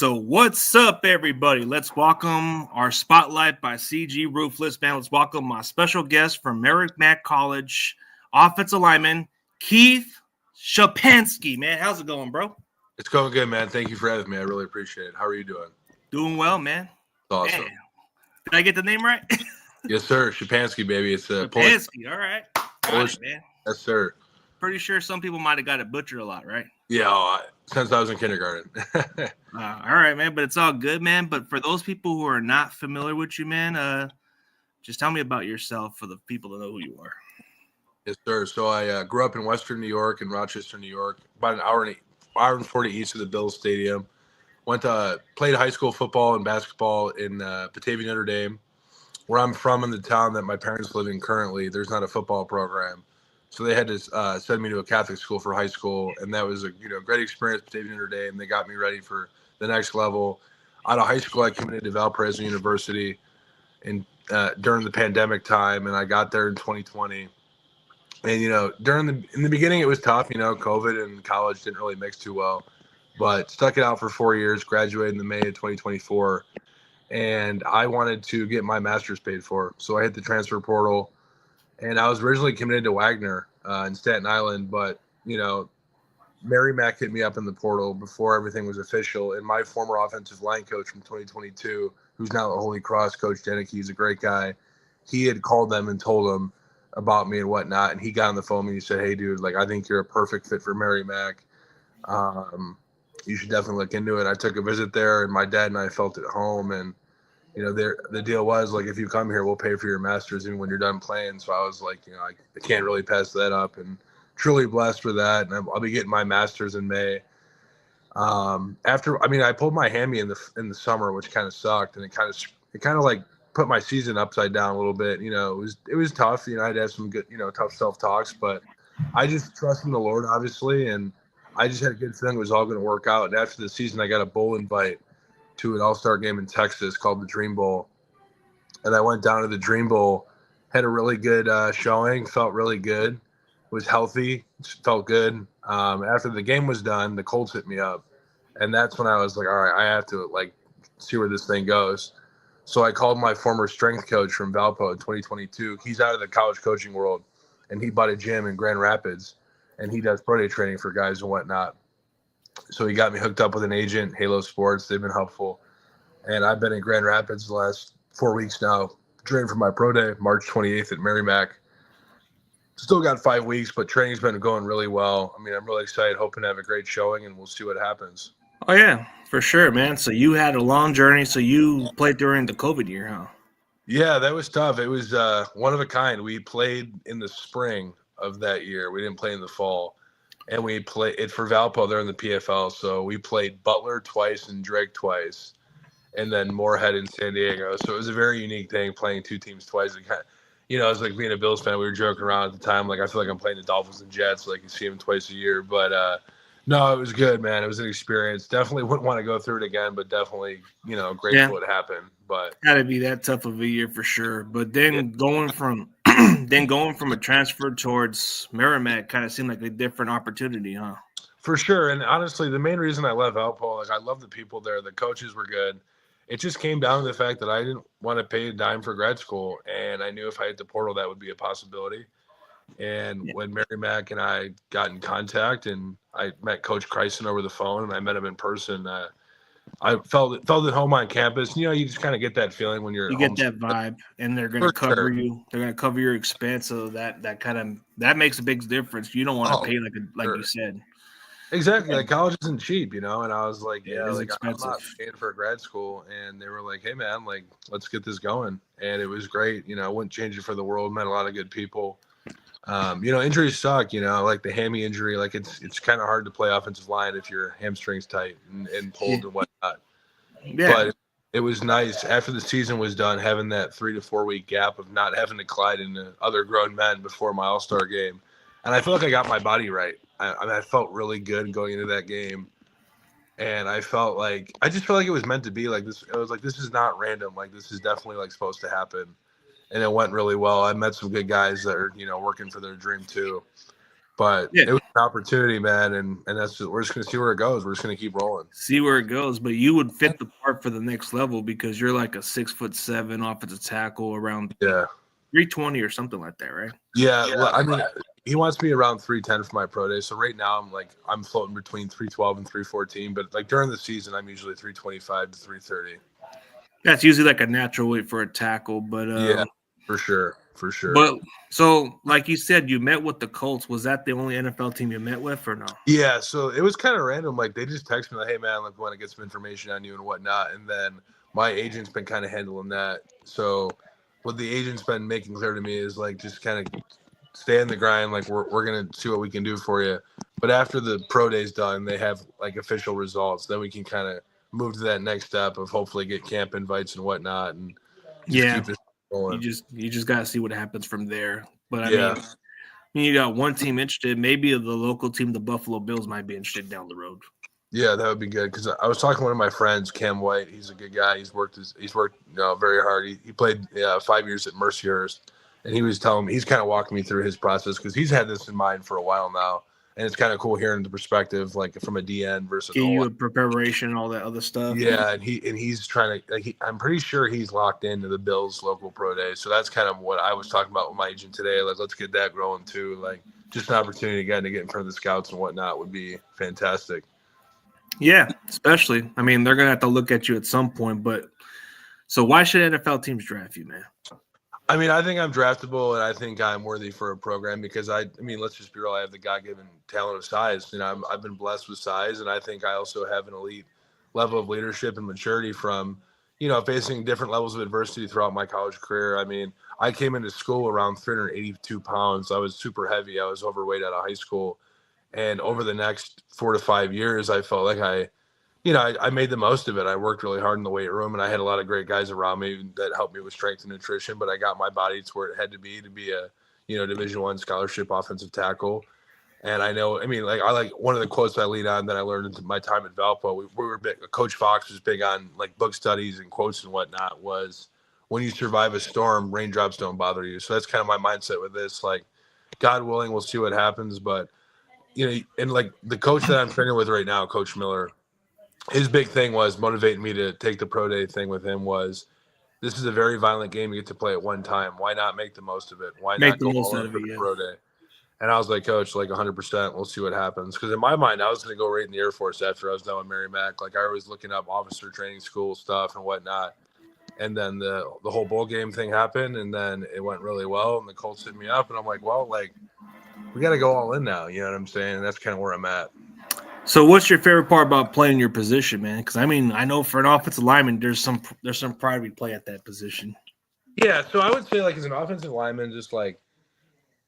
So what's up, everybody? Let's welcome our spotlight by CG Roofless, man. Let's welcome my special guest from Merrimack College, offensive lineman, Keith Szczepanski, man. How's it going, bro? It's going good, man. Thank you for having me. I really appreciate it. How are you doing? Doing well, man. Awesome. Man. Did I get the name right? Yes, sir. Szczepanski, baby. It's a Szczepanski. All right. Polish, man. Yes, sir. Pretty sure some people might have got it butchered a lot, right? Yeah, since I was in kindergarten. All right, man. But it's all good, man. But for those people who are not familiar with you, man, just tell me about yourself for the people to know who you are. Yes, sir. So I grew up in Western New York, in Rochester, New York, about an hour and 40 east of the Bills Stadium. Played high school football and basketball in Batavia, Notre Dame. Where I'm from, in the town that my parents live in currently, there's not a football program. So they had to send me to a Catholic school for high school, and that was a great experience. Batavia, Notre Dame. They got me ready for the next level. Out of high school, I committed to Valparaiso University during the pandemic time, and I got there in 2020. And in the beginning, it was tough. COVID and college didn't really mix too well, but stuck it out for 4 years. Graduated in the May of 2024, and I wanted to get my master's paid for, so I hit the transfer portal. And I was originally committed to Wagner in Staten Island, but, Merrimack hit me up in the portal before everything was official. And my former offensive line coach from 2022, who's now at Holy Cross, Coach Denick, he's a great guy. He had called them and told them about me and whatnot. And he got on the phone and he said, "Hey, dude, I think you're a perfect fit for Merrimack. You should definitely look into it." I took a visit there, and my dad and I felt at home. And the deal was, if you come here, we'll pay for your master's even when you're done playing. So I was like, I can't really pass that up, and truly blessed for that. And I'll be getting my master's in May. I pulled my hammy in the summer, which kind of sucked, and it kind of put my season upside down a little bit. It was tough. I had to have some good, tough self-talks, but I just trust in the Lord, obviously, and I just had a good feeling it was all going to work out. And after the season, I got a bowl invite to an all-star game in Texas called the Dream Bowl. And I went down to the Dream Bowl, had a really good showing, felt really good, was healthy, felt good. After the game was done, the Colts hit me up. And that's when I was like, all right, I have to see where this thing goes. So I called my former strength coach from Valpo in 2022. He's out of the college coaching world, and he bought a gym in Grand Rapids, and he does pro day training for guys and whatnot. So he got me hooked up with an agent, Halo Sports. They've been helpful. And I've been in Grand Rapids the last 4 weeks now, training for my pro day, March 28th at Merrimack. Still got 5 weeks, but training's been going really well. I'm really excited, hoping to have a great showing, and we'll see what happens. Oh, yeah, for sure, man. So you had a long journey. So you played during the COVID year, huh? Yeah, that was tough. It was one of a kind. We played in the spring of that year. We didn't play in the fall. And we played it for Valpo. They're in the PFL. So we played Butler twice and Drake twice, and then Moorhead in San Diego. So it was a very unique thing, playing two teams twice. It was like being a Bills fan. We were joking around at the time. I feel like I'm playing the Dolphins and Jets. You see them twice a year. But no, it was good, man. It was an experience. Definitely wouldn't want to go through it again, but definitely, grateful it happened. But had to be that tough of a year for sure. But then going from a transfer towards Merrimack kind of seemed like a different opportunity, huh? For sure. And honestly, the main reason I left Valpo, I love the people there. The coaches were good. It just came down to the fact that I didn't want to pay a dime for grad school. And I knew if I hit the portal, that would be a possibility. And when Merrimack and I got in contact, and I met Coach Kreisen over the phone, and I met him in person, I felt at home on campus. You just kind of get that feeling when you get that vibe, and they're going to cover you. They're going to cover your expense, so that makes a big difference. You don't want to pay like you said. Exactly. College isn't cheap, And I was like, I'm not paying for a grad school. And they were like, "Hey, man, let's get this going." And it was great. I wouldn't change it for the world. Met a lot of good people. Injuries suck. Like the hammy injury. It's kind of hard to play offensive line if your hamstring's tight and pulled and whatnot. Yeah. But it was nice after the season was done, having that 3 to 4 week gap of not having to collide into other grown men before my All-Star game. And I feel like I got my body right. I felt really good going into that game. And I just felt like it was meant to be like this. It was like, this is not random. This is definitely supposed to happen. And it went really well. I met some good guys that are, working for their dream too. But Yeah. it was an opportunity, man, and we're just gonna see where it goes. We're just gonna keep rolling. See where it goes, but you would fit the part for the next level because you're like a 6'7" offensive tackle around Yeah, 320 or something like that, right? yeah. Well, I mean, he wants me around 310 for my pro day. So right now I'm floating between 312 and 314. But like during the season, I'm usually 325 to 330. That's usually like a natural weight for a tackle, Yeah, for sure, for sure. but so like you said, you met with the Colts. Was that the only NFL team you met with, or no? Yeah, so it was kind of random. Like they just texted me like, "Hey man, like we want to get some information on you and whatnot." And then my agent's been kind of handling that. So what the agent's been making clear to me is like just kind of stay in the grind. Like we're gonna see what we can do for you. But after the pro day's done, they have like official results. Then we can kind of move to that next step of hopefully get camp invites and whatnot, and just Yeah, keep this going. you just gotta see what happens from there. But I Yeah. mean, you got one team interested. Maybe the local team, the Buffalo Bills, might be interested down the road. Yeah, that would be good because I was talking to one of my friends, Cam White. He's a good guy. He's worked very hard. He played 5 years at Mercyhurst, and he was telling me he's kind of walking me through his process because he's had this in mind for a while now, and it's kind of cool hearing the perspective like from a DN versus Get an you O-line. a preparation and all that other stuff. Yeah, and he's trying to I'm pretty sure he's locked into the Bills local pro day. So that's kind of what I was talking about with my agent today. Like let's get that growing too. Like just an opportunity again to get in front of the scouts and whatnot would be fantastic. Yeah, especially. I mean, they're gonna have to look at you at some point. But so why should NFL teams draft you, man? I mean, I think I'm draftable, and I think I'm worthy for a program because I mean, let's just be real. I have the God-given talent of size. You know, I've been blessed with size, and I think I also have an elite level of leadership and maturity from, facing different levels of adversity throughout my college career. I mean, I came into school around 382 pounds. I was super heavy. I was overweight out of high school, and over the next 4 to 5 years, I felt like I made the most of it. I worked really hard in the weight room, and I had a lot of great guys around me that helped me with strength and nutrition. But I got my body to where it had to be a, Division I scholarship offensive tackle. And I know, I mean, like I like one of the quotes I lean on that I learned in my time at Valpo. We were big. Coach Fox was big on like book studies and quotes and whatnot. Was when you survive a storm, raindrops don't bother you. So that's kind of my mindset with this. Like, God willing, we'll see what happens. But and like the coach that I'm training with right now, Coach Miller, his big thing was motivating me to take the pro day thing with him was this is a very violent game you get to play at one time. Why not make the most of it? Why Make not the go most all out in of for it. the Yeah. pro day? And I was like, Coach, like 100%, we'll see what happens. Because in my mind, I was going to go right in the Air Force after I was done with Merrimack. Like I was looking up officer training school stuff and whatnot. And then the whole bowl game thing happened, and then it went really well. And the Colts hit me up, and I'm like, well, like we got to go all in now. You know what I'm saying? And that's kind of where I'm at. So, what's your favorite part about playing your position, man? Because I mean, I know for an offensive lineman, there's some pride we play at that position. Yeah, so I would say like as an offensive lineman, just like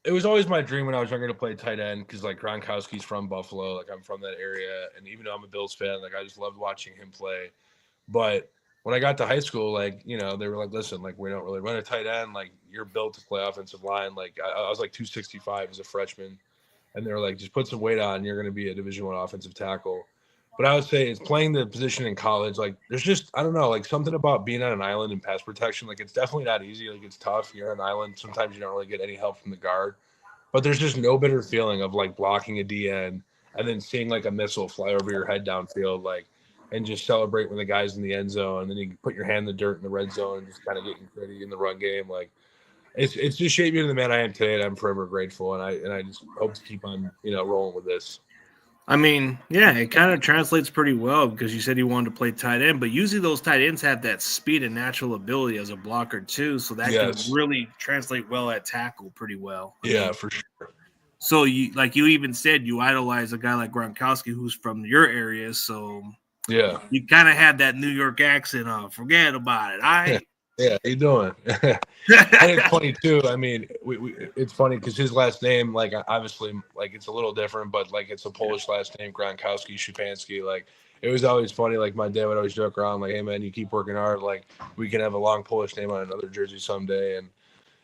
it was always my dream when I was younger to play tight end because like Gronkowski's from Buffalo, like I'm from that area, and even though I'm a Bills fan, like I just loved watching him play. But when I got to high school, like they were like, listen, like we don't really run a tight end, like you're built to play offensive line. Like I was like 265 as a freshman, and they were like, just put some weight on, you're going to be a Division I offensive tackle. But I would say it's playing the position in college. Like there's just I don't know, like something about being on an island and pass protection. Like it's definitely not easy. Like it's tough. You're on an island. Sometimes you don't really get any help from the guard. But there's just no better feeling of like blocking a DN and then seeing like a missile fly over your head downfield, like and just celebrate when the guy's in the end zone, and then you can put your hand in the dirt in the red zone and just kind of getting gritty in the run game. Like it's just shaped me to the man I am today, and I'm forever grateful. And I just hope to keep on rolling with this. I mean, yeah, it kind of translates pretty well because you said you wanted to play tight end, but usually those tight ends have that speed and natural ability as a blocker too, so that can really translate well at tackle pretty well. Yeah, for sure. So you even said you idolize a guy like Gronkowski who's from your area, so yeah, you kind of had that New York accent. Forget about it. Yeah, how you doing? And it's funny too. I mean, it's funny because his last name, like, obviously, like, it's a little different, but like, it's a Polish last name, Gronkowski, Szczepanski. Like, it was always funny. Like, my dad would always joke around, like, "Hey, man, you keep working hard. Like, we can have a long Polish name on another jersey someday." And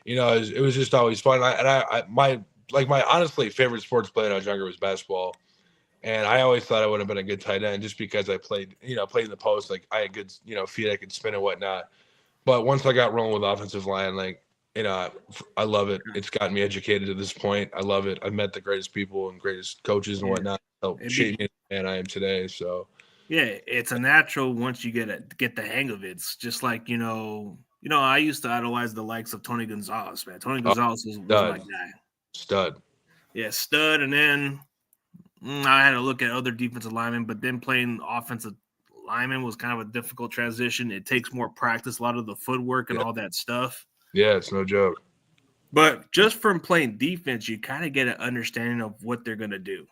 it was just always fun. My honestly favorite sports play when I was younger was basketball. And I always thought I would have been a good tight end just because I played in the post. Like I had good, feet I could spin and whatnot. But once I got rolling with offensive line, like I love it. It's gotten me educated to this point. I love it. I've met the greatest people and greatest coaches and Yeah. whatnot. Help shape me the man I am today. So yeah, it's a natural once you get the hang of it. It's just like I used to idolize the likes of Tony Gonzalez, man. Tony oh, Gonzalez was my stud, guy. stud. Yeah, stud, and then I had to look at other defensive linemen, but then playing offensive lineman was kind of a difficult transition. It takes more practice, a lot of the footwork and Yeah, all that stuff. yeah, it's no joke. But just from playing defense, you kind of get an understanding of what they're going to do.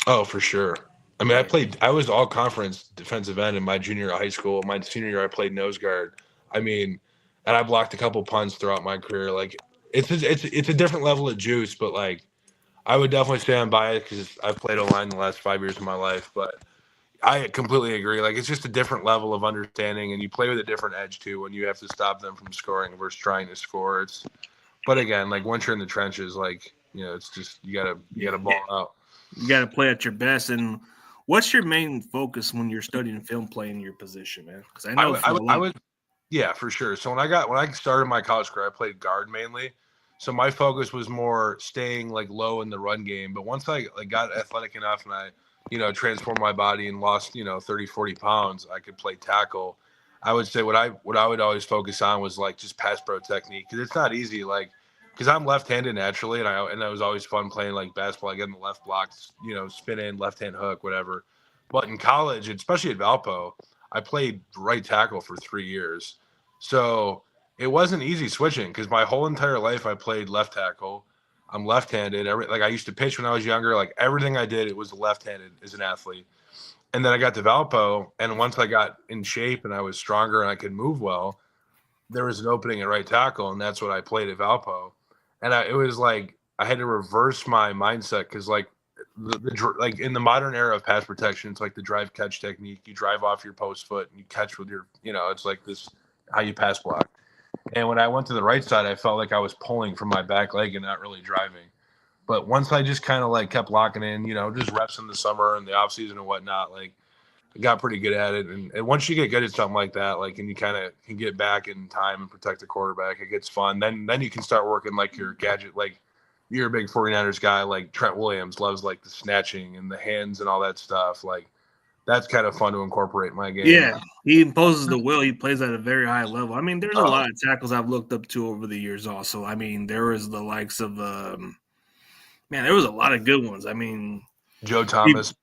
Oh, for sure. I mean, Yeah. I was all conference defensive end in my junior year of high school. My senior year, I played nose guard. I mean, and I blocked a couple punts throughout my career. Like, it's a different level of juice, but like, I would definitely say I'm biased because I've played O-line the last 5 years of my life. But I completely agree. Like, it's just a different level of understanding, and you play with a different edge too when you have to stop them from scoring versus trying to score. But again, like once you're in the trenches, like it's just you gotta ball out. You got to play at your best. And what's your main focus when you're studying film playing your position, man? Because I know for a I lot. would, yeah, for sure. So when I started my college career, I played guard mainly. So my focus was more staying like low in the run game. But once I like got athletic enough and I, transformed my body and lost, 30, 40 pounds, I could play tackle. I would say what I would always focus on was like just pass pro technique because it's not easy. Like, because I'm left-handed naturally, and it was always fun playing like basketball, getting the left blocks, spin in, left hand hook, whatever. But in college, especially at Valpo, I played right tackle for 3 years. So it wasn't easy switching because my whole entire life I played left tackle. I'm left-handed. Like I used to pitch when I was younger. Like everything I did, it was left-handed as an athlete. And then I got to Valpo, and once I got in shape and I was stronger and I could move well, there was an opening at right tackle, and that's what I played at Valpo. And it was like I had to reverse my mindset because like like in the modern era of pass protection, it's like the drive catch technique. You drive off your post foot and you catch with your, it's like this how you pass block. And when I went to the right side, I felt like I was pulling from my back leg and not really driving. But once I just kind of like kept locking in, just reps in the summer and the off season and whatnot, like I got pretty good at it. And once you get good at something like that, like, and you kind of can get back in time and protect the quarterback, it gets fun. Then you can start working like your gadget, like you're a big 49ers guy, like Trent Williams loves like the snatching and the hands and all that stuff. Like that's kind of fun to incorporate in my game. Yeah, he imposes the will. He plays at a very high level. I mean, there's a lot of tackles I've looked up to over the years. Also, I mean, there was the likes of there was a lot of good ones. I mean, Joe Thomas.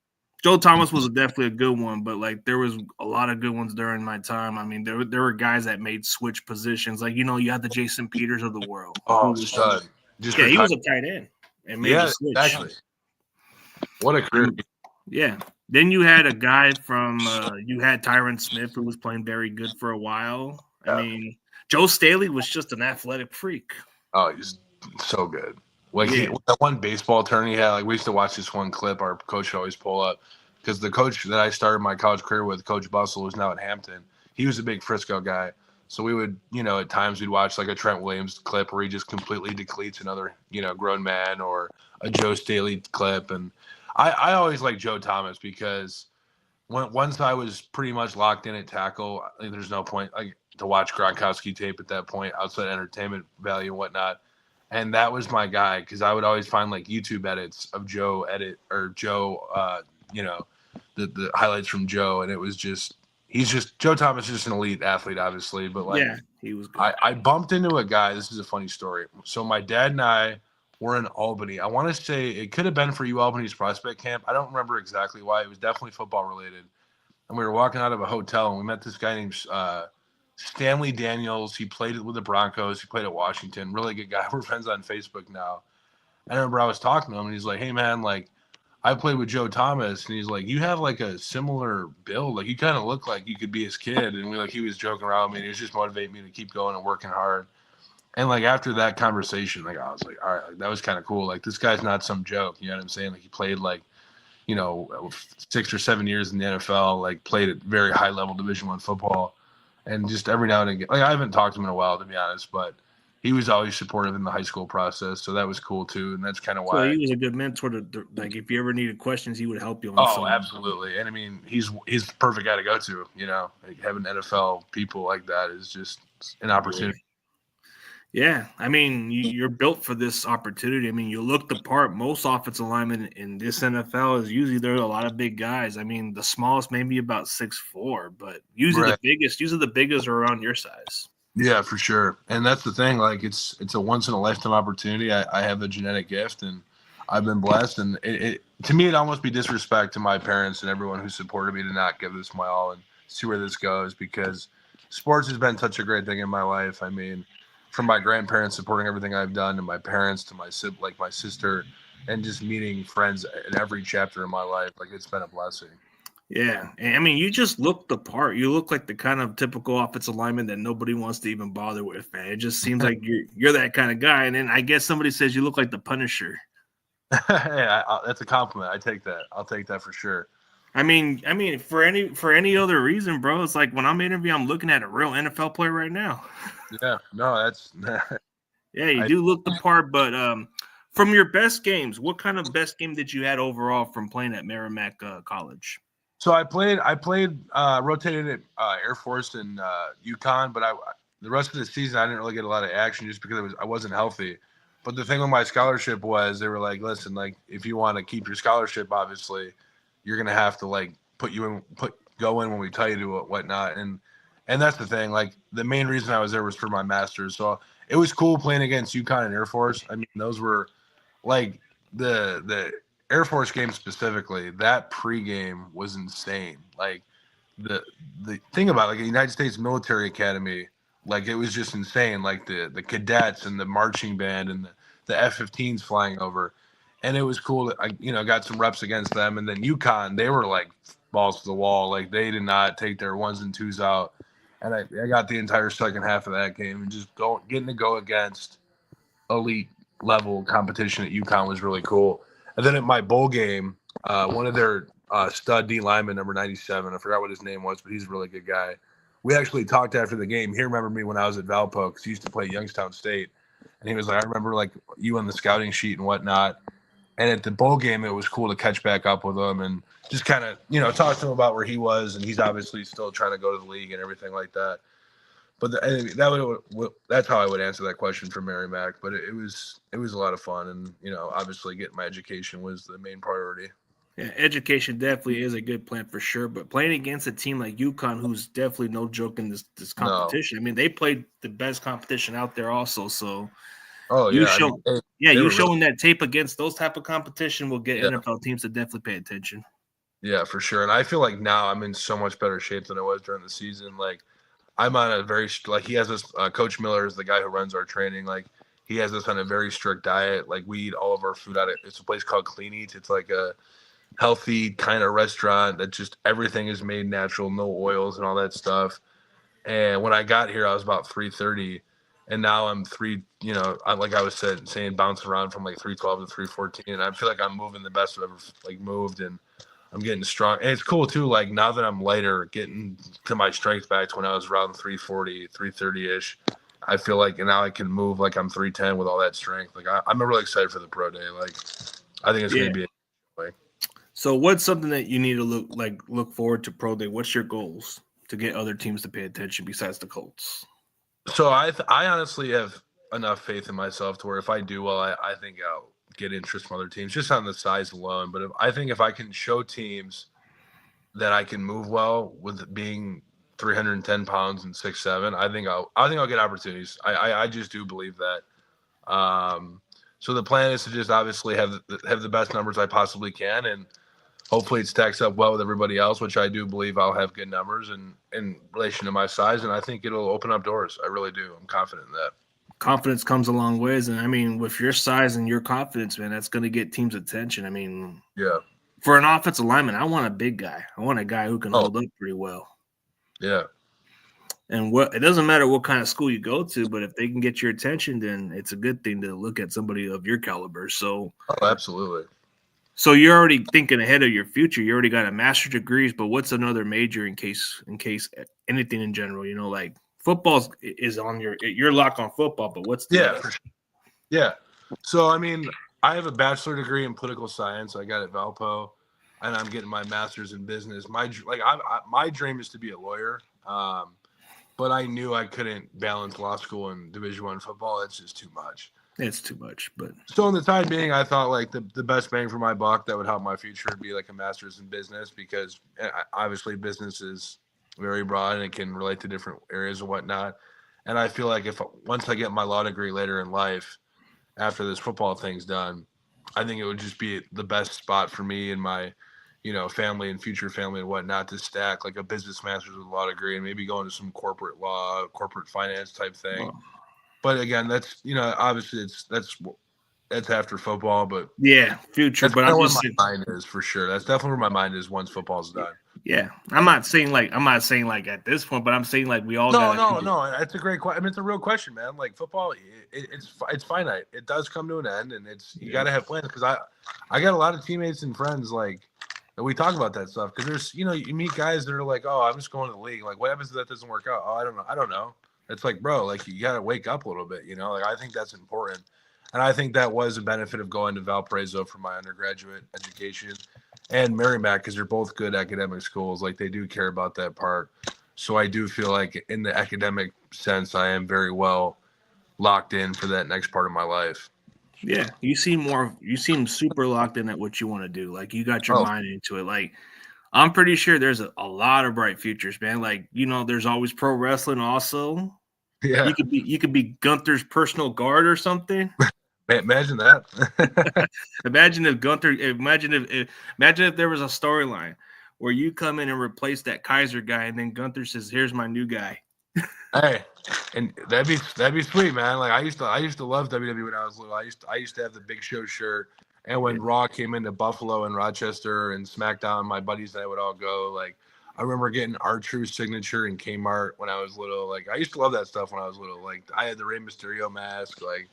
Joe Thomas was definitely a good one, but like there was a lot of good ones during my time. I mean, there were guys that made switch positions. Like you had the Jason Peters of the world. Oh, stud! Just he was a tight end and made the switch. Exactly. What a career! Yeah. Then you had a guy from you had Tyron Smith who was playing very good for a while. Yeah. I mean, Joe Staley was just an athletic freak. Oh, he's so good. Like that one baseball turn he had, like we used to watch this one clip our coach would always pull up because the coach that I started my college career with, Coach Bustle, who's now at Hampton, he was a big Frisco guy. So we would, at times we'd watch like a Trent Williams clip where he just completely decleats another, grown man, or a Joe Staley clip. And I always like Joe Thomas because once I was pretty much locked in at tackle, I think there's no point like to watch Gronkowski tape at that point outside entertainment value and whatnot. And that was my guy because I would always find like YouTube edits of Joe the highlights from Joe, and it was just Joe Thomas is just an elite athlete, obviously, but like he was good. I bumped into a guy. This is a funny story. So my dad and I were in Albany. I want to say it could have been for Albany's prospect camp. I don't remember exactly why. It was definitely football related. And we were walking out of a hotel, and we met this guy named Stanley Daniels. He played with the Broncos. He played at Washington. Really good guy. We're friends on Facebook now. I remember I was talking to him, and he's like, "Hey, man, like, I played with Joe Thomas." And he's like, "You have, like, a similar build. Like, you kind of look like you could be his kid." And he was joking around with me, and he was just motivating me to keep going and working hard. And, like, after that conversation, like, I was like, all right, like, that was kind of cool. Like, this guy's not some joke. You know what I'm saying? Like, he played, like, 6 or 7 years in the NFL, like, played at very high-level Division I football. And just every now and again, like I haven't talked to him in a while, to be honest, but he was always supportive in the high school process, so that was cool too. And that's kind of why he was a good mentor to like if you ever needed questions, he would help you. Absolutely. And I mean, he's the perfect guy to go to. Like having NFL people like that is just an opportunity. Yeah, I mean, you're built for this opportunity. I mean, you look the part. Most offensive linemen in this NFL is usually there are a lot of big guys. I mean, the smallest maybe about 6'4", but usually Right. the biggest are around your size. Yeah, for sure. And that's the thing. Like, it's a once in a lifetime opportunity. I have a genetic gift, and I've been blessed. And to me, it'd almost be disrespect to my parents and everyone who supported me to not give this my all and see where this goes, because sports has been such a great thing in my life. I mean, from my grandparents supporting everything I've done, to my parents, to my sister, and just meeting friends in every chapter of my life. Like, it's been a blessing. Yeah, and I mean, you just look the part. You look like the kind of typical offensive lineman that nobody wants to even bother with, man. It just seems like you're that kind of guy. And then I guess somebody says you look like the Punisher. Hey, that's a compliment. I take that. I'll take that for sure. I mean, for any other reason, bro, it's like when I'm interviewing, I'm looking at a real NFL player right now. Yeah, no, that's Yeah, you do look the part, but from your best games, what kind of best game did you had overall from playing at Merrimack College? So I played rotated at Air Force and UConn, but the rest of the season I didn't really get a lot of action just because I wasn't healthy. But the thing with my scholarship was they were like, listen, like if you want to keep your scholarship, obviously, you're gonna have to like go in when we tell you to whatnot. And that's the thing. Like the main reason I was there was for my master's. So it was cool playing against UConn and Air Force. I mean, those were like the Air Force game specifically, that pregame was insane. Like the thing about like the United States Military Academy, like it was just insane. Like the cadets and the marching band and the F-15s flying over, and it was cool. That I got some reps against them, and then UConn, they were like balls to the wall. Like they did not take their ones and twos out, and I got the entire second half of that game and just getting to go against elite level competition at UConn was really cool. And then at my bowl game, one of their stud D lineman, number 97, I forgot what his name was, but he's a really good guy. We actually talked after the game. He remembered me when I was at Valpo because he used to play at Youngstown State. And he was like, I remember like you on the scouting sheet and whatnot. And at the bowl game, it was cool to catch back up with him and just kind of, talk to him about where he was. And he's obviously still trying to go to the league and everything like that. But that's how I would answer that question for Merrimack. But it was a lot of fun, and obviously getting my education was the main priority. Yeah, education definitely is a good plan for sure. But playing against a team like UConn, who's definitely no joke in this competition. No. I mean, they played the best competition out there also. So, showing that tape against those type of competition will get NFL teams to definitely pay attention. Yeah, for sure. And I feel like now I'm in so much better shape than I was during the season. Like, I'm on a very he has this Coach Miller is the guy who runs our training. Like he has us on a very strict diet. Like we eat all of our food out of it's a place called Clean Eats. It's like a healthy kind of restaurant that just everything is made natural, no oils and all that stuff. And when I got here, I was about 330, and now I'm like I was saying, bouncing around from like 312 to 314. And I feel like I'm moving the best I've ever like moved and. I'm getting strong. And it's cool, too, like, now that I'm lighter, getting to my strength back to when I was around 340, 330-ish, I feel like now I can move like I'm 310 with all that strength. Like, I'm really excited for the pro day. Like, I think it's going to be like. So what's something that you need to look forward to pro day? What's your goals to get other teams to pay attention besides the Colts? So I honestly have enough faith in myself to where if I do well, I think I'll get interest from other teams just on the size alone. But I think if I can show teams that I can move well with being 310 pounds and 6'7", I think I'll get opportunities. I just do believe that. So the plan is to just obviously have the best numbers I possibly can, and hopefully it stacks up well with everybody else, which I do believe I'll have good numbers and in relation to my size, and I think it'll open up doors. I really do. I'm confident in that. Confidence comes a long ways, and I mean, with your size and your confidence, man, that's going to get teams' attention. I mean, yeah. For an offensive lineman, I want a big guy. I want a guy who can hold up pretty well. Yeah. And it doesn't matter what kind of school you go to, but if they can get your attention, then it's a good thing to look at somebody of your caliber. So, absolutely. So you're already thinking ahead of your future. You already got a master's degrees, but what's another major in case anything in general? Like football is on you're locked on football, but what's for sure. Yeah. So I mean, I have a bachelor degree in political science. I got at Valpo, and I'm getting my master's in business. My dream is to be a lawyer. but I knew I couldn't balance law school and Division I football. It's just too much. It's too much, but so in the time being, I thought like the best bang for my buck that would help my future would be like a master's in business, because obviously business is very broad and it can relate to different areas and whatnot. And I feel like if once I get my law degree later in life, after this football thing's done, I think it would just be the best spot for me and my, family and future family and whatnot to stack like a business master's with a law degree and maybe go into some corporate law, corporate finance type thing. But again, that's obviously that's after football, but yeah, future. that's But kind of I'm where just my mind is for sure. That's definitely where my mind is once football's done. yeah. I'm not saying like at this point, but I'm saying like we all No, got no. That's a great question. I mean, it's a real question, man. Like football, it's finite. It does come to an end, and you got to have plans. Because I got a lot of teammates and friends like that we talk about that stuff. Because there's you meet guys that are like, oh, I'm just going to the league. Like, what happens if that doesn't work out? Oh, I don't know. It's like, bro, like you got to wake up a little bit. Like I think that's important, and I think that was a benefit of going to Valparaiso for my undergraduate education, and Merrimack, because they're both good academic schools. Like they do care about that part. So I do feel like in the academic sense, I am very well locked in for that next part of my life. Yeah, you seem super locked in at what you want to do. Like you got your mind into it. Like I'm pretty sure there's a lot of bright futures, man. Like, there's always pro wrestling also. Yeah. You could be Gunther's personal guard or something. Imagine that. Imagine if there was a storyline where you come in and replace that Kaiser guy, and then Gunther says, "Here's my new guy." Hey, and that'd be sweet, man. Like I used to love WWE when I was little. I used to have the Big Show shirt, and when Raw came into Buffalo and Rochester and SmackDown, my buddies and I would all go. Like I remember getting R-Truth's signature in Kmart when I was little. Like I used to love that stuff when I was little. Like I had the Rey Mysterio mask. Like,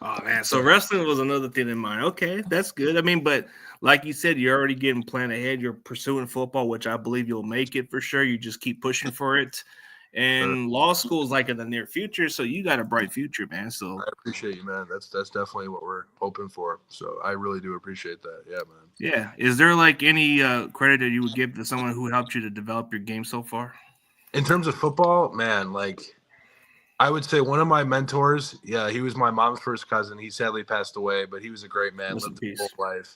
oh man, so wrestling was another thing in mind. Okay, that's good. I mean, but like you said, you're already getting planned ahead. You're pursuing football, which I believe you'll make it for sure. You just keep pushing for it. And law school is like in the near future, so you got a bright future, man. So I appreciate you, man. That's definitely what we're hoping for. So I really do appreciate that. Yeah, man. Yeah. Is there like any credit that you would give to someone who helped you to develop your game so far? In terms of football, man, like I would say one of my mentors, yeah, he was my mom's first cousin. He sadly passed away, but he was a great man, lived a full life.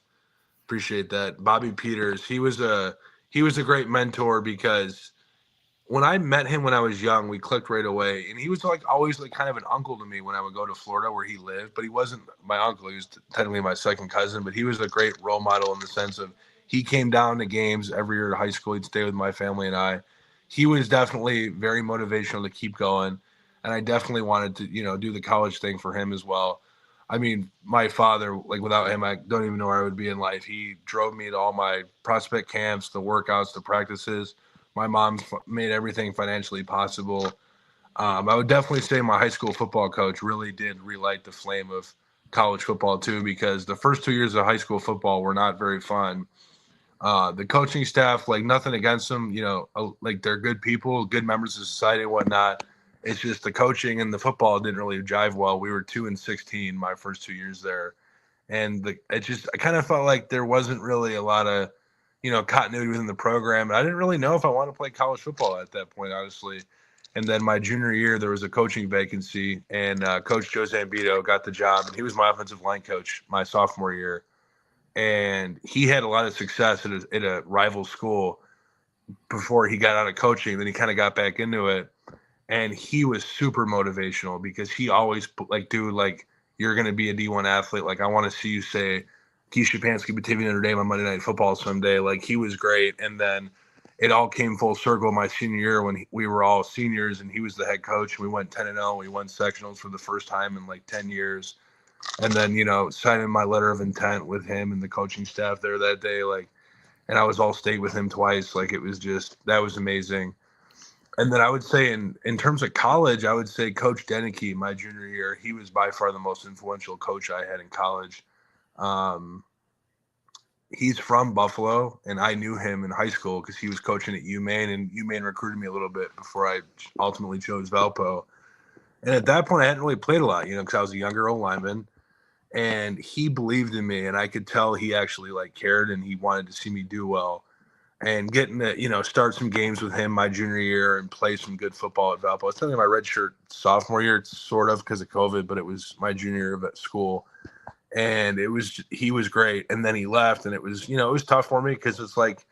Appreciate that. Bobby Peters, he was a great mentor because when I met him when I was young, we clicked right away. And he was like always like kind of an uncle to me when I would go to Florida where he lived, but he wasn't my uncle. He was technically my second cousin, but he was a great role model in the sense of he came down to games every year to high school. He'd stay with my family and I. He was definitely very motivational to keep going. And I definitely wanted to, do the college thing for him as well. I mean, my father, like without him, I don't even know where I would be in life. He drove me to all my prospect camps, the workouts, the practices. My mom made everything financially possible. I would definitely say my high school football coach really did relight the flame of college football too, because the first 2 years of high school football were not very fun. The coaching staff, like nothing against them, like they're good people, good members of society and whatnot. It's just the coaching and the football didn't really jive well. We were 2-16 my first 2 years there. And I kind of felt like there wasn't really a lot of, continuity within the program. And I didn't really know if I wanted to play college football at that point, honestly. And then my junior year, there was a coaching vacancy, and Coach Joe Zambito got the job. And he was my offensive line coach my sophomore year. And he had a lot of success at a rival school before he got out of coaching. Then he kind of got back into it. And he was super motivational because he always like, dude, like, you're going to be a D1 athlete. Like, I want to see you say Keith Szczepanski, Batavia Notre Dame on Monday Night Football someday. Like, he was great. And then it all came full circle my senior year when we were all seniors and he was the head coach. We went 10-0. We won sectionals for the first time in like 10 years. And then, signing my letter of intent with him and the coaching staff there that day. Like, and I was all state with him twice. Like, it was that was amazing. And then I would say in terms of college, I would say Coach Deneke, my junior year, he was by far the most influential coach I had in college. He's from Buffalo, and I knew him in high school because he was coaching at UMaine, and UMaine recruited me a little bit before I ultimately chose Valpo. And at that point, I hadn't really played a lot, because I was a younger old lineman. And he believed in me, and I could tell he actually cared, and he wanted to see me do well. and getting to, start some games with him my junior year and play some good football at Valpo. It's only my redshirt sophomore year, sort of because of COVID, but it was my junior year at school. And he was great. And then he left, and it was tough for me because it's like,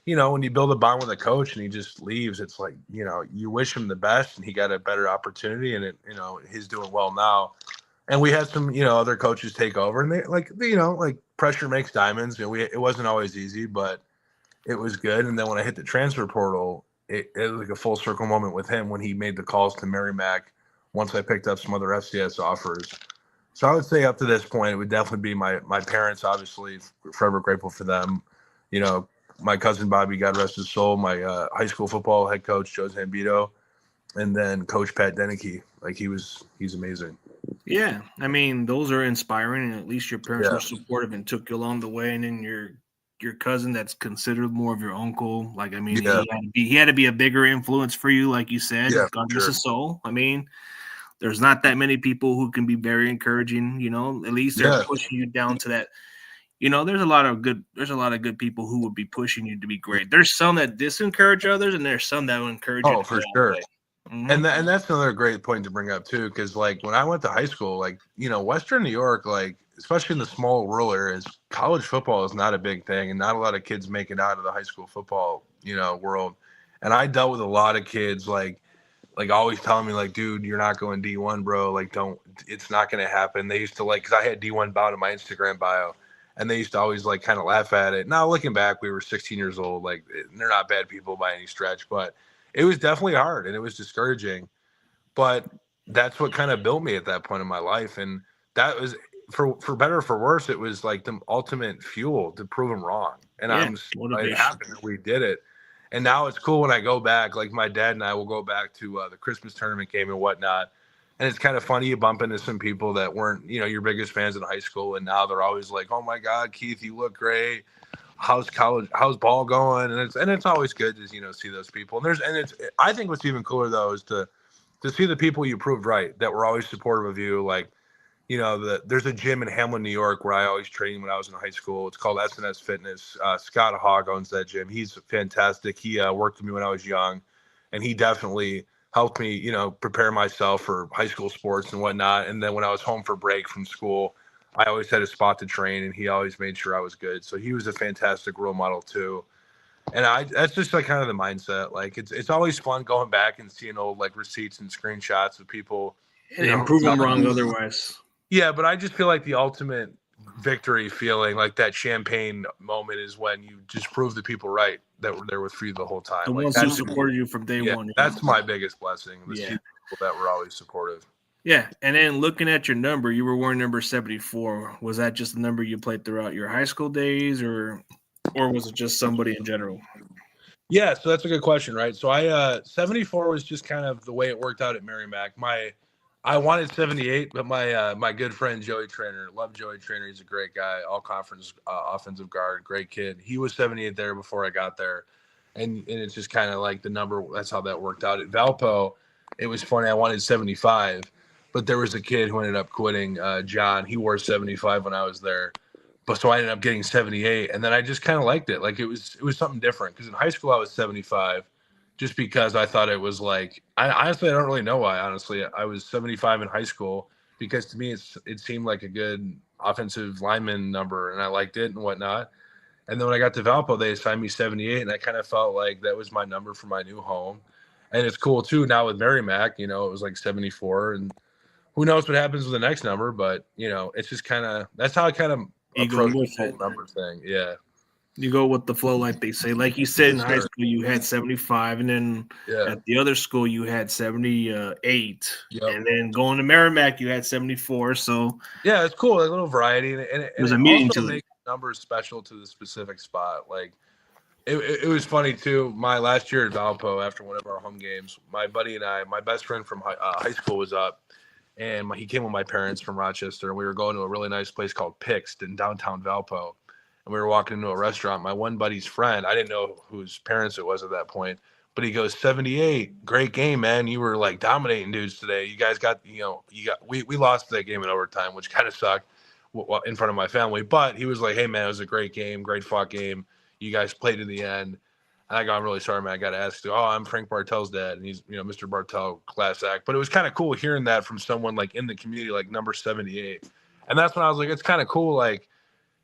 when you build a bond with a coach and he just leaves, it's like, you wish him the best, and he got a better opportunity, and he's doing well now. And we had some, other coaches take over, and they pressure makes diamonds. It wasn't always easy, but it was good. And then when I hit the transfer portal, it was like a full circle moment with him when he made the calls to Merrimack once I picked up some other FCS offers. So I would say up to this point, it would definitely be my parents, obviously, forever grateful for them. My cousin Bobby, God rest his soul, my high school football head coach, Joe Zambito, and then Coach Pat Deneke. Like he's amazing. Yeah. I mean, those are inspiring, and at least your parents were supportive and took you along the way. And then your cousin that's considered more of your uncle. Like, I mean, he had to be a bigger influence for you, like you said, God rest his soul. I mean, there's not that many people who can be very encouraging, at least they're pushing you down to that. There's a lot of good people who would be pushing you to be great. There's some that disencourage others, and there's some that will encourage you. Oh, for sure. Mm-hmm. And that's another great point to bring up too, because like when I went to high school, like Western New York, like especially in the small rural areas, college football is not a big thing, and not a lot of kids make it out of the high school football world. And I dealt with a lot of kids like always telling me like, dude, you're not going D1, bro. Like, it's not going to happen. They used to because I had D1 bound in my Instagram bio. And they used to always like kind of laugh at it. Now looking back, we were 16 years old. Like they're not bad people by any stretch, but it was definitely hard and it was discouraging. But that's what kind of built me at that point in my life. And that was for better or for worse, it was like the ultimate fuel to prove them wrong. And I'm happy that we did it. And now it's cool when I go back, like my dad and I will go back to the Christmas tournament game and whatnot. And it's kind of funny, you bump into some people that weren't, your biggest fans in high school. And now they're always like, oh my God, Keith, you look great. How's ball going? And it's always good to, see those people. I think what's even cooler though, is to see the people you proved right, that were always supportive of you. Like, there's a gym in Hamlin, New York, where I always trained when I was in high school. It's called SNS Fitness. Scott Hogg owns that gym. He's fantastic. He worked with me when I was young, and he definitely helped me, prepare myself for high school sports and whatnot. And then when I was home for break from school, I always had a spot to train, and he always made sure I was good. So he was a fantastic role model too. And that's just like kind of the mindset. Like it's always fun going back and seeing old like receipts and screenshots of people and prove them wrong otherwise. Yeah, but I just feel like the ultimate victory feeling, like that champagne moment, is when you just prove the people right that were there with you the whole time. The ones who supported you from day one. That's my biggest blessing. The people that were always supportive. Yeah, and then looking at your number, you were wearing number 74. Was that just the number you played throughout your high school days, or was it just somebody in general? Yeah, so that's a good question, right? So 74 was just kind of the way it worked out at Merrimack. I wanted 78, but my good friend Joey Trainer, love Joey Trainer. He's a great guy, all conference offensive guard, great kid. He was 78 there before I got there, and it's just kind of like the number. That's how that worked out at Valpo. It was funny. I wanted 75, but there was a kid who ended up quitting. John, he wore 75 when I was there, but so I ended up getting 78, and then I just kind of liked it. Like it was something different, because in high school I was 75. Just because I thought it was like, I don't really know why. Honestly, I was 75 in high school because to me it seemed like a good offensive lineman number, and I liked it and whatnot. And then when I got to Valpo, they assigned me 78, and I kind of felt like that was my number for my new home. And it's cool too now with Merrimack. It was like 74, and who knows what happens with the next number? But it's just kind of that's how I kind of approach the whole number thing. Yeah. You go with the flow, like they say. Like you said, in high school, you had 75, and then at the other school, you had 78. Yep. And then going to Merrimack, you had 74. So yeah, it's cool. A little variety, and it was a meaning also to makes numbers special to the specific spot. Like it was funny too. My last year at Valpo, after one of our home games, my buddy and I, my best friend from high school, was up, and he came with my parents from Rochester, and we were going to a really nice place called Pixt in downtown Valpo. And we were walking into a restaurant. My one buddy's friend, I didn't know whose parents it was at that point, but he goes, 78, great game, man. You were like dominating dudes today. You guys got, we lost that game in overtime, which kind of sucked in front of my family. But he was like, hey, man, it was a great game, great fought game. You guys played to the end. And I go, I'm really sorry, man. I got to ask you. Oh, I'm Frank Bartel's dad. And he's, Mr. Bartel, class act. But it was kind of cool hearing that from someone like in the community, like number 78. And that's when I was like, it's kind of cool. Like,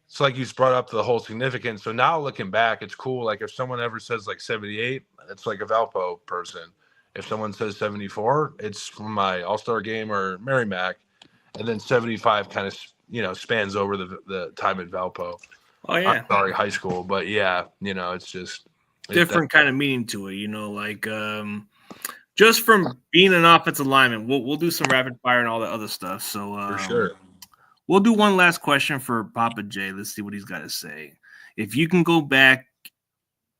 it's like you just brought up the whole significance. So now looking back, it's cool. Like if someone ever says like 78, it's like a Valpo person. If someone says 74, it's from my All-Star game or Merrimack. And then 75 kind of, spans over the time at Valpo. Oh, yeah. I'm sorry, high school. But yeah, it's just different kind of meaning to it, like just from being an offensive lineman. We'll do some rapid fire and all that other stuff. So for sure. We'll do one last question for Papa J. Let's see what he's got to say. If you can go back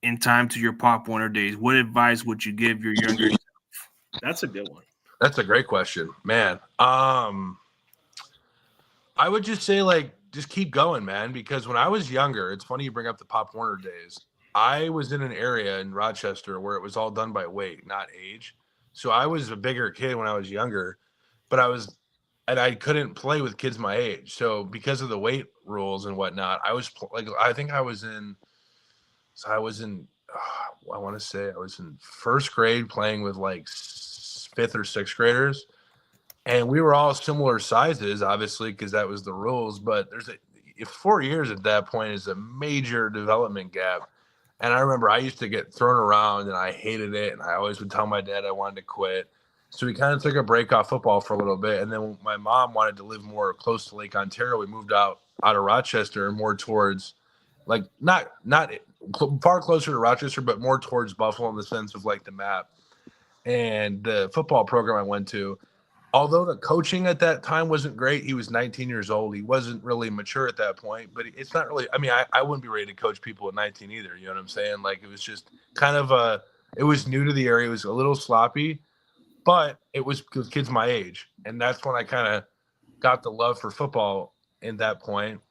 in time to your Pop Warner days, what advice would you give your younger self? That's a good one. That's a great question, man. I would just say, like, just keep going, man, because when I was younger, it's funny you bring up the Pop Warner days. I was in an area in Rochester where it was all done by weight, not age. So I was a bigger kid when I was younger, but I couldn't play with kids my age. So because of the weight rules and whatnot, I was I was in first grade playing with like fifth or sixth graders. And we were all similar sizes, obviously, because that was the rules. But 4 years at that point is a major development gap. And I remember I used to get thrown around and I hated it. And I always would tell my dad I wanted to quit. So we kind of took a break off football for a little bit. And then when my mom wanted to live more close to Lake Ontario, we moved out of Rochester, more towards like not far closer to Rochester, but more towards Buffalo in the sense of like the map. And the football program I went to, although the coaching at that time wasn't great, he was 19 years old. He wasn't really mature at that point, but it's not really, I wouldn't be ready to coach people at 19 either. You know what I'm saying? Like it was just kind of it was new to the area. It was a little sloppy, but it was kids my age. And that's when I kind of got the love for football in that point.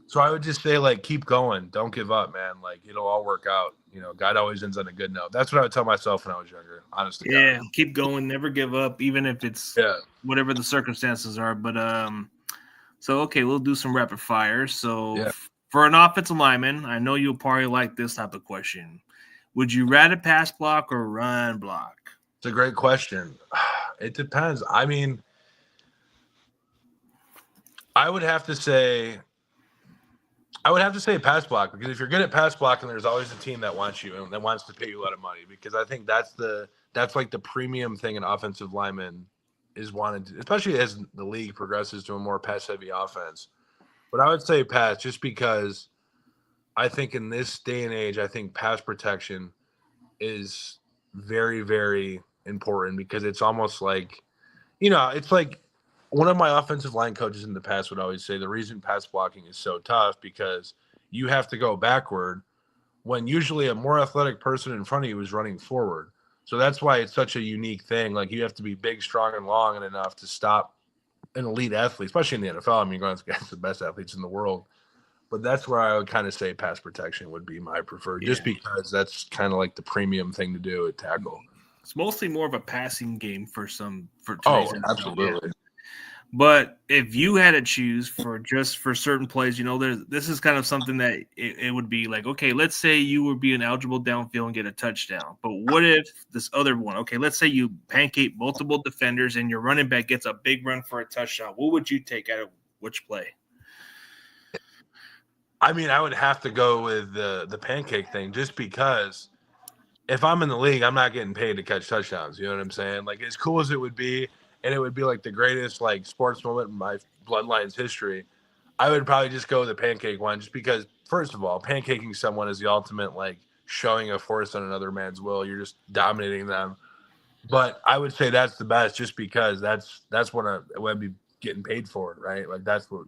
So I would just say, like, keep going. Don't give up, man. Like, it'll all work out. God always ends on a good note. That's what I would tell myself when I was younger, honestly. Yeah, keep going. Never give up, even if it's whatever the circumstances are. But, okay, we'll do some rapid fire. So for an offensive lineman, I know you'll probably like this type of question. Would you rather pass block or run block? It's a great question. It depends. I would have to say pass block, because if you're good at pass blocking, there's always a team that wants you and that wants to pay you a lot of money, because I think that's like the premium thing an offensive lineman is wanted to, especially as the league progresses to a more pass heavy offense. But I would say pass, just because I think in this day and age, I think pass protection is very, very important, because it's almost like, it's like, one of my offensive line coaches in the past would always say the reason pass blocking is so tough because you have to go backward when usually a more athletic person in front of you is running forward. So that's why it's such a unique thing. Like, you have to be big, strong, and long and enough to stop an elite athlete, especially in the NFL. You're going against the best athletes in the world. But that's where I would kind of say pass protection would be my preferred, just because that's kind of like the premium thing to do at tackle. It's mostly more of a passing game for today's absolutely. But if you had to choose for certain plays, this is kind of something that it would be like, okay, let's say you would be an eligible downfield and get a touchdown. But what if this other one, okay, let's say you pancake multiple defenders and your running back gets a big run for a touchdown. What would you take out of which play? I would have to go with the pancake thing, just because if I'm in the league, I'm not getting paid to catch touchdowns. You know what I'm saying? Like, as cool as it would be, and it would be like the greatest like sports moment in my bloodline's history, I would probably just go with the pancake one, just because, first of all, pancaking someone is the ultimate like showing a force on another man's will. You're just dominating them. But I would say that's the best, just because that's what I would be getting paid for it, right? Like, that's what.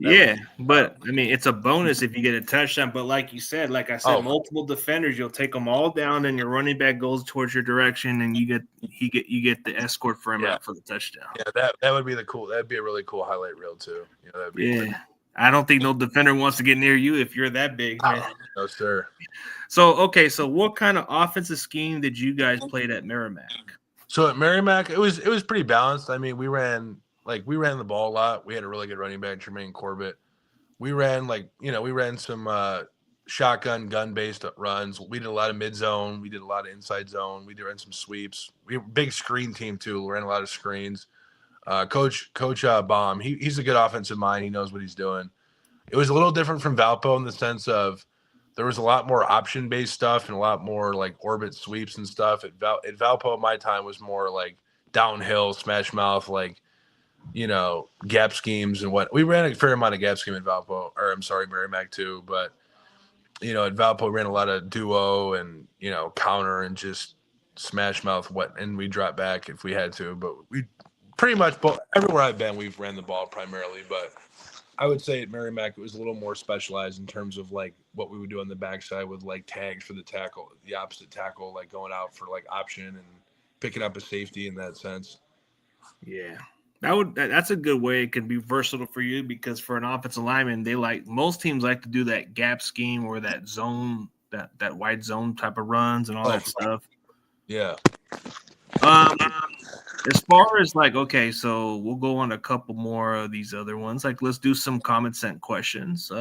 But it's a bonus if you get a touchdown. But like you said, like I said, multiple defenders, you'll take them all down, and your running back goes towards your direction, and you get the escort for him out for the touchdown. Yeah, that would be that'd be a really cool highlight reel too. That'd be I don't think no defender wants to get near you if you're that big, man. No, sir. So what kind of offensive scheme did you guys play at Merrimack? So at Merrimack, it was pretty balanced. We ran the ball a lot. We had a really good running back, Jermaine Corbett. We ran some shotgun, gun-based runs. We did a lot of mid-zone. We did a lot of inside zone. We ran some sweeps. We were a big screen team, too. We ran a lot of screens. Coach Baum, he's a good offensive mind. He knows what he's doing. It was a little different from Valpo in the sense of there was a lot more option-based stuff and a lot more like orbit sweeps and stuff. At Valpo, my time was more like downhill, smash mouth, like, gap schemes and what. We ran a fair amount of gap scheme at Valpo, or I'm sorry, Merrimack too. But, at Valpo, we ran a lot of duo and, counter and just smash mouth and we drop back if we had to. But we pretty much everywhere I've been, we've ran the ball primarily. But I would say at Merrimack, it was a little more specialized in terms of like what we would do on the backside with like tags for the tackle, the opposite tackle, like going out for like option and picking up a safety in that sense. Yeah. That's a good way. It can be versatile for you because for an offensive lineman, most teams like to do that gap scheme or that zone, that wide zone type of runs and all that stuff. Yeah. As far as okay, so we'll go on a couple more of these other ones. Like, let's do some common sense questions.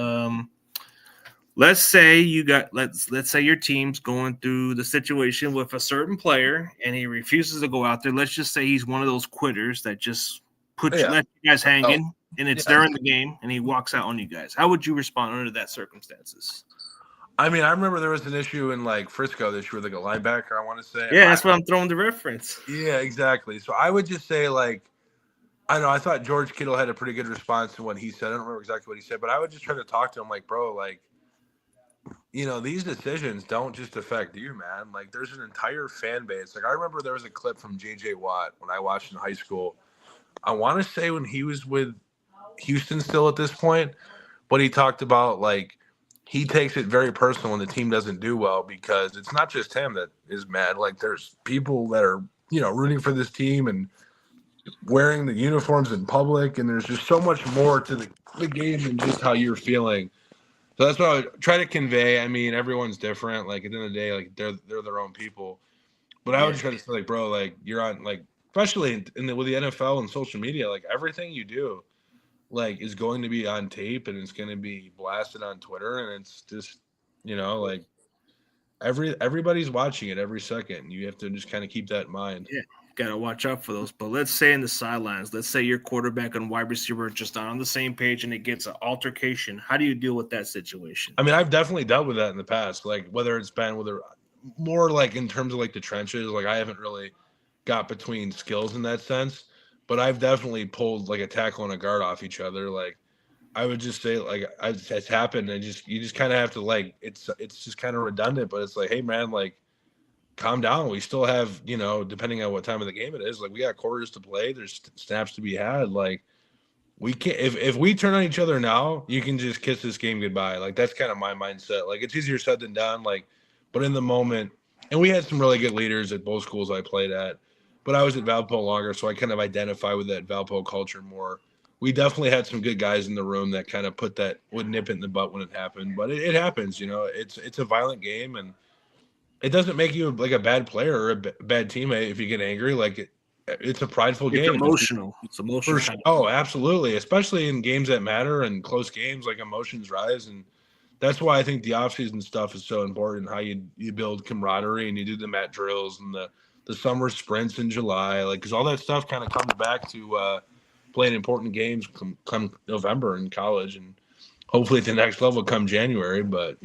Let's say let's say your team's going through the situation with a certain player and he refuses to go out there. Let's just say he's one of those quitters that just let you guys hanging, and it's during the game, and he walks out on you guys. How would you respond under that circumstances? I mean, I remember there was an issue in like Frisco this year with like a linebacker, I want to say. Yeah, that's what I'm throwing the reference. Yeah, exactly. So I would just say I I thought George Kittle had a pretty good response to what he said. I don't remember exactly what he said, but I would just try to talk to him like, bro, these decisions don't just affect you, man. Like, there's an entire fan base. Like, I remember there was a clip from J.J. Watt when I watched in high school. I want to say when he was with Houston still at this point, but he talked about, he takes it very personal when the team doesn't do well because it's not just him that is mad. Like, there's people that are, rooting for this team and wearing the uniforms in public, and there's just so much more to the game than just how you're feeling. So that's what I would try to convey. I mean, everyone's different. Like, at the end of the day, they're their own people. But I would just try to say, bro, you're on, especially with the NFL and social media, everything you do, is going to be on tape and it's going to be blasted on Twitter. And it's just, everybody's watching it every second. You have to just kind of keep that in mind. Yeah. Got to watch out for those. But let's say in the sidelines, let's say your quarterback and wide receiver are just not on the same page and it gets an altercation. How do you deal with that situation? I mean, I've definitely dealt with that in the past, whether it's been more in terms of the trenches. I haven't really got between skills in that sense, but I've definitely pulled a tackle and a guard off each other. I would just say it's happened, and you just kind of have to it's just kind of redundant, but it's hey man, calm down. We still have, depending on what time of the game it is, we got quarters to play. There's snaps to be had. We can't, if we turn on each other now, you can just kiss this game goodbye. That's kind of my mindset. It's easier said than done. But in the moment, and we had some really good leaders at both schools I played at, but I was at Valpo longer, so I kind of identify with that Valpo culture more. We definitely had some good guys in the room that kind of would nip it in the butt when it happened, but it happens, it's a violent game, and it doesn't make you a bad player or a bad teammate if you get angry. It's a prideful game. Emotional. It's emotional. Oh, absolutely. Especially in games that matter and close games, emotions rise. And that's why I think the offseason stuff is so important, how you build camaraderie and you do the mat drills and the summer sprints in July. Because all that stuff kind of comes back to playing important games come November in college. And hopefully at the next level come January. But,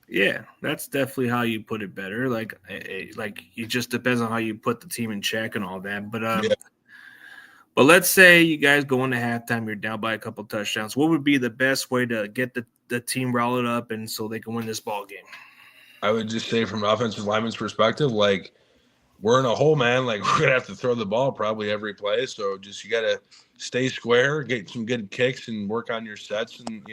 Yeah, that's definitely how you put it better. It just depends on how you put the team in check and all that. But let's say you guys go into halftime, you're down by a couple touchdowns. What would be the best way to get the team rallied up and so they can win this ball game? I would just say from an offensive lineman's perspective, we're in a hole, man. We're gonna have to throw the ball probably every play. So you gotta stay square, get some good kicks, and work on your sets, and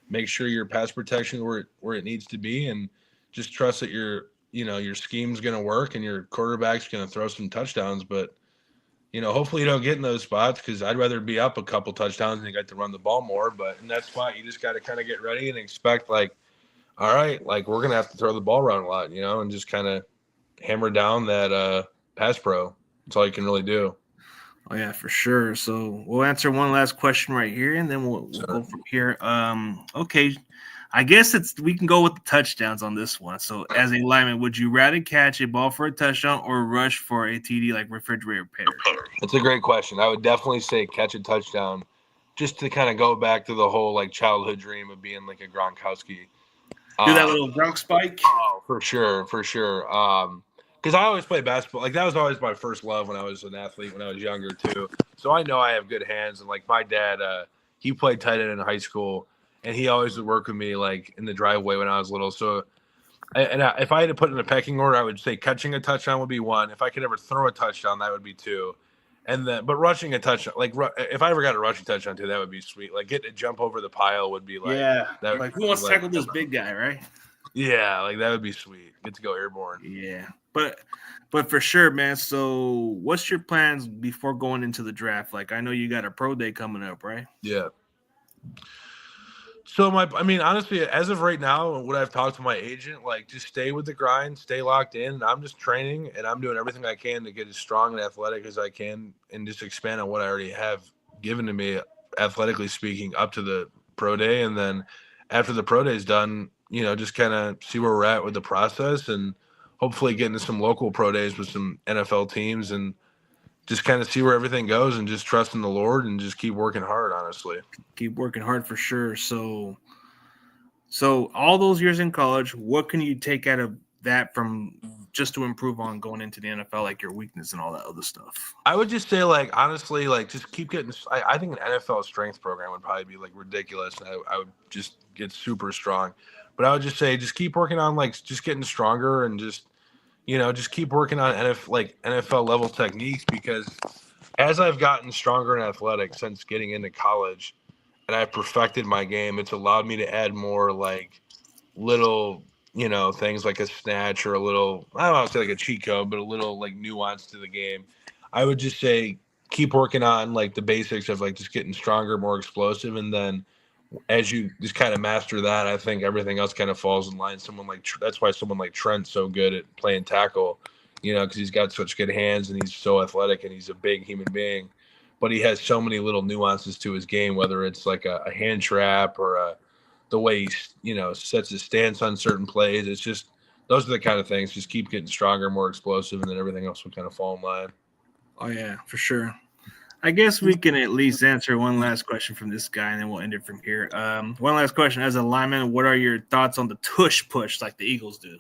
make sure your pass protection where it needs to be, and just trust that your scheme's going to work and your quarterback's going to throw some touchdowns. But, hopefully you don't get in those spots because I'd rather be up a couple touchdowns and you got to run the ball more. But in that spot, you just got to kind of get ready and expect all right, we're going to have to throw the ball around a lot, and just kind of hammer down that pass pro. That's all you can really do. Oh yeah, for sure. So we'll answer one last question right here, and then we'll Sure. go from here. Okay, I guess we can go with the touchdowns on this one. So as a lineman, would you rather catch a ball for a touchdown or rush for a TD like refrigerator repair? That's a great question. I would definitely say catch a touchdown, just to kind of go back to the whole like childhood dream of being like a Gronkowski. Do that little Gronk spike. Oh, for sure, for sure. Because I always played basketball. Like that was always my first love when I was an athlete when I was younger too. So I know I have good hands. And like my dad, he played tight end in high school, and he always would work with me like in the driveway when I was little. So, if I had to put in a pecking order, I would say catching a touchdown would be one. If I could ever throw a touchdown, that would be two. And then, but rushing a touchdown, like if I ever got a rushing touchdown too, that would be sweet. Like getting to jump over the pile would be like, Yeah, that like who wants to tackle this big guy, right? Yeah, like that would be sweet. Get to go airborne. Yeah, but for sure, man. So, what's your plans before going into the draft? Like, I know you got a pro day coming up, right? Yeah. So I mean, honestly, as of right now, what I've talked to my agent, like, just stay with the grind, stay locked in. And I'm just training, and I'm doing everything I can to get as strong and athletic as I can, and just expand on what I already have given to me, athletically speaking, up to the pro day. And then after the pro day is done, just kind of see where we're at with the process, and hopefully get into some local pro days with some NFL teams, and just kind of see where everything goes, and just trust in the Lord and just keep working hard, honestly. Keep working hard for sure. So all those years in college, what can you take out of that from just to improve on going into the NFL, like your weakness and all that other stuff? I would just say, like, honestly, like, just keep getting. I think an NFL strength program would probably be like ridiculous. I would just get super strong, but I would just say, just keep working on like just getting stronger, and just keep working on NFL level techniques, because as I've gotten stronger in athletics since getting into college, and I've perfected my game, it's allowed me to add more like little, things like a snatch or a little, I don't want to say like a cheat code, but a little like nuance to the game. I would just say keep working on like the basics of like just getting stronger, more explosive. And then as you just kind of master that, I think everything else kind of falls in line. That's why someone like Trent's so good at playing tackle, because he's got such good hands and he's so athletic and he's a big human being. But he has so many little nuances to his game, whether it's like a hand trap or the way he, sets his stance on certain plays. It's just those are the kind of things. Just keep getting stronger, more explosive, and then everything else will kind of fall in line. Oh yeah, for sure. I guess we can at least answer one last question from this guy, and then we'll end it from here. One last question. As a lineman, what are your thoughts on the tush push like the Eagles do?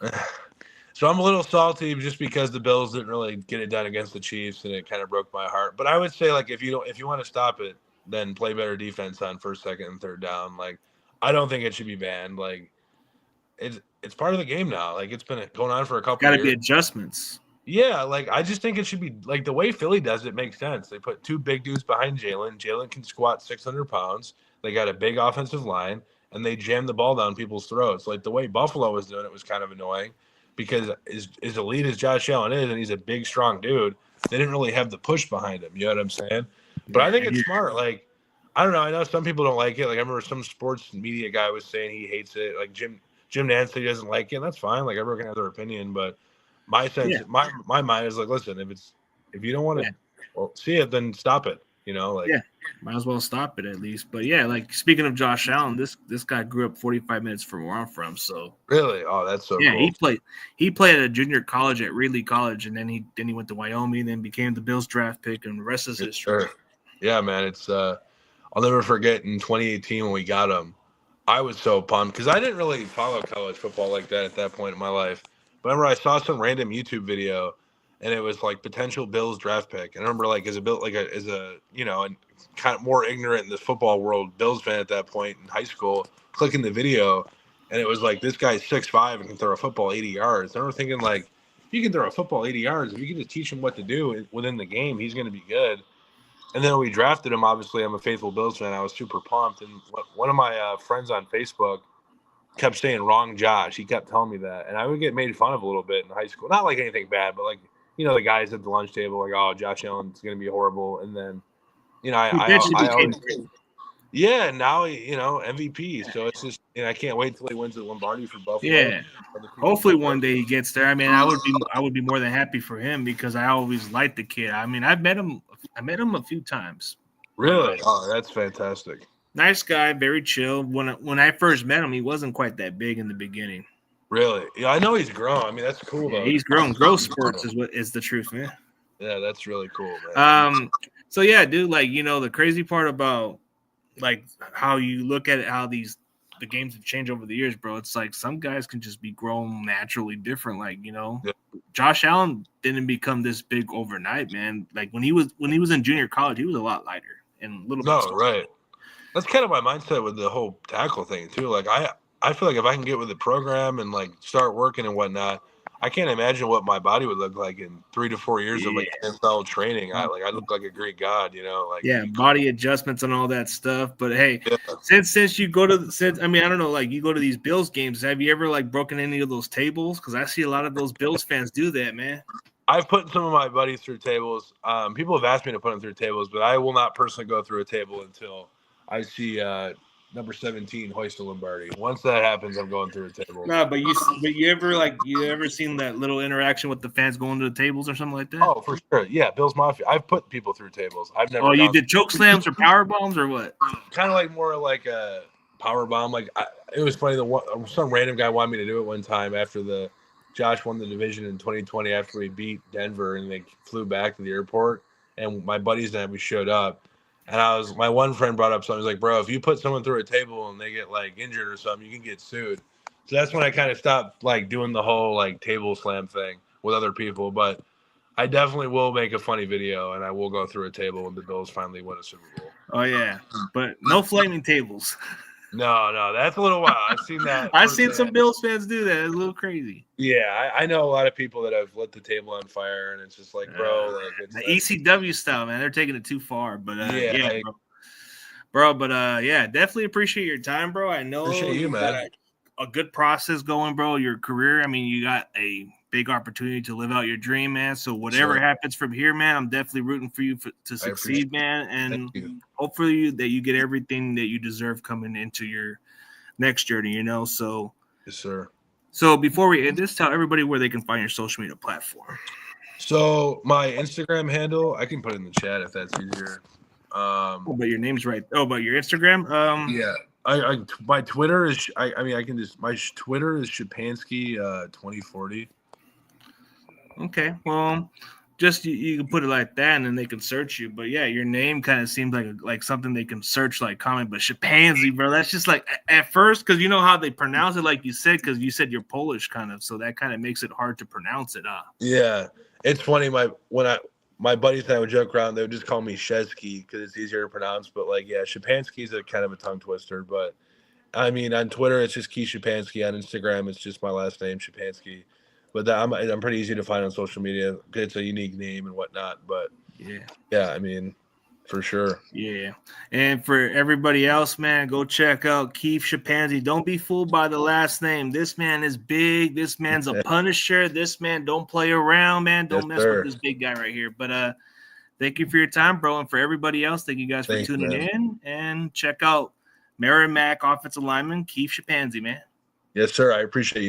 So I'm a little salty just because the Bills didn't really get it done against the Chiefs, and it kind of broke my heart. But I would say, like, if you want to stop it, then play better defense on first, second, and third down. Like, I don't think it should be banned. Like, it's part of the game now. Like, it's been going on for a couple Got of to years. be adjustments. Yeah, like I just think it should be like the way Philly does it makes sense. They put two big dudes behind Jalen. Jalen can squat 600 pounds. They got a big offensive line, and they jam the ball down people's throats. Like the way Buffalo was doing it was kind of annoying, because as elite as Josh Allen is, and he's a big, strong dude, they didn't really have the push behind him. You know what I'm saying? But I think it's smart. Like, I don't know. I know some people don't like it. Like I remember some sports media guy was saying he hates it. Like Jim Nantz said he doesn't like it. And that's fine. Like everyone can have their opinion, but my sense, my mind is like, listen, if you don't want to see it, then stop it. Might as well stop it at least. But yeah, like speaking of Josh Allen, this guy grew up 45 minutes from where I'm from. So really, oh, that's so cool. He played at a junior college at Ridley College, and then he went to Wyoming, then became the Bills draft pick, and the rest is history. Sure. Yeah, man, it's I'll never forget in 2018 when we got him. I was so pumped because I didn't really follow college football like that at that point in my life. But I remember I saw some random YouTube video, and it was like potential Bills draft pick. And I remember like as a kind of more ignorant in the football world Bills fan at that point in high school, clicking the video, and it was like this guy's 6'5" and can throw a football 80 yards. I remember thinking like, if you can throw a football 80 yards, if you can just teach him what to do within the game, he's going to be good. And then when we drafted him, obviously I'm a faithful Bills fan. I was super pumped. And one of my friends on Facebook kept saying wrong Josh. He kept telling me that. And I would get made fun of a little bit in high school. Not like anything bad, but like, the guys at the lunch table, like, oh, Josh Allen's going to be horrible. And then, Yeah, now MVP. So it's just, I can't wait till he wins the Lombardi for Buffalo. Yeah. Hopefully one day he gets there. I mean, I would be more than happy for him because I always liked the kid. I mean, I met him a few times. Really? Oh, that's fantastic. Nice guy, very chill. When I first met him, he wasn't quite that big in the beginning. Really? Yeah, I know he's grown. I mean, that's cool Yeah, though. he's grown. Growth spurts is the truth, man. Yeah, that's really cool, man. So yeah, dude, like, the crazy part about like how you look at it, how the games have changed over the years, bro. It's like some guys can just be grown naturally different. Like, Yeah. Josh Allen didn't become this big overnight, man. Like when he was in junior college, he was a lot lighter and a little bit smaller. Right. That's kind of my mindset with the whole tackle thing too. Like I feel like if I can get with the program and like start working and whatnot, I can't imagine what my body would look like in 3 to 4 years of like NFL training. I look like a Greek god, like body adjustments and all that stuff. But hey, since you go to I mean, I don't know, like you go to these Bills games, have you ever like broken any of those tables? Because I see a lot of those Bills fans do that, man. I've put some of my buddies through tables. People have asked me to put them through tables, but I will not personally go through a table until I see number 17 hoist a Lombardi. Once that happens, I'm going through a table. No, but you ever seen that little interaction with the fans going to the tables or something like that? Oh, for sure. Yeah, Bill's Mafia. I've put people through tables. I've never. Oh, you did choke slams or power bombs or what? Kind of like more like a power bomb. Like it was funny. Some random guy wanted me to do it one time after Josh won the division in 2020 after we beat Denver, and they flew back to the airport. And my buddies and we showed up. And my one friend brought up something. He's like, bro, if you put someone through a table and they get like injured or something, you can get sued. So that's when I kind of stopped like doing the whole like table slam thing with other people. But I definitely will make a funny video and I will go through a table when the Bills finally win a Super Bowl. Oh yeah, but no flaming tables. No, that's a little wild. I've seen that. I've seen some Bills fans do that. It's a little crazy. Yeah, I know a lot of people that have lit the table on fire, and it's just like, bro, like it's the ECW style, man. They're taking it too far, but definitely appreciate your time, bro. I know you got a good process going, bro. Your career, I mean, you got a big opportunity to live out your dream, man. So whatever happens from here, man, I'm definitely rooting for you to succeed, man. And hopefully that you get everything that you deserve coming into your next journey, So yes, sir. So before we end this, tell everybody where they can find your social media platform. So my Instagram handle, I can put it in the chat if that's easier. But your name's right. Oh, but your Instagram? Yeah. My Twitter is my Twitter is Szczepanski 2040. Okay, well, just you can put it like that, and then they can search you. But yeah, your name kind of seems like something they can search, like comment. But Szczepanski, bro, that's just like at first, because you know how they pronounce it, like you said, because you said you're Polish, kind of, so that kind of makes it hard to pronounce it. Yeah, it's funny. My buddies and I would joke around. They would just call me Szczepanski because it's easier to pronounce. But Szczepanski is a kind of a tongue twister. But I mean, on Twitter it's just Keith Szczepanski. On Instagram it's just my last name, Szczepanski. But I'm pretty easy to find on social media. It's a unique name and whatnot. But yeah, I mean, for sure. Yeah, and for everybody else, man, go check out Keith Szczepanski. Don't be fooled by the last name. This man is big. This man's a Punisher. This man don't play around, man. Don't mess with this big guy right here. But thank you for your time, bro, and for everybody else, thank you guys for tuning in. And check out Merrimack offensive lineman Keith Szczepanski, man. Yes, sir. I appreciate you.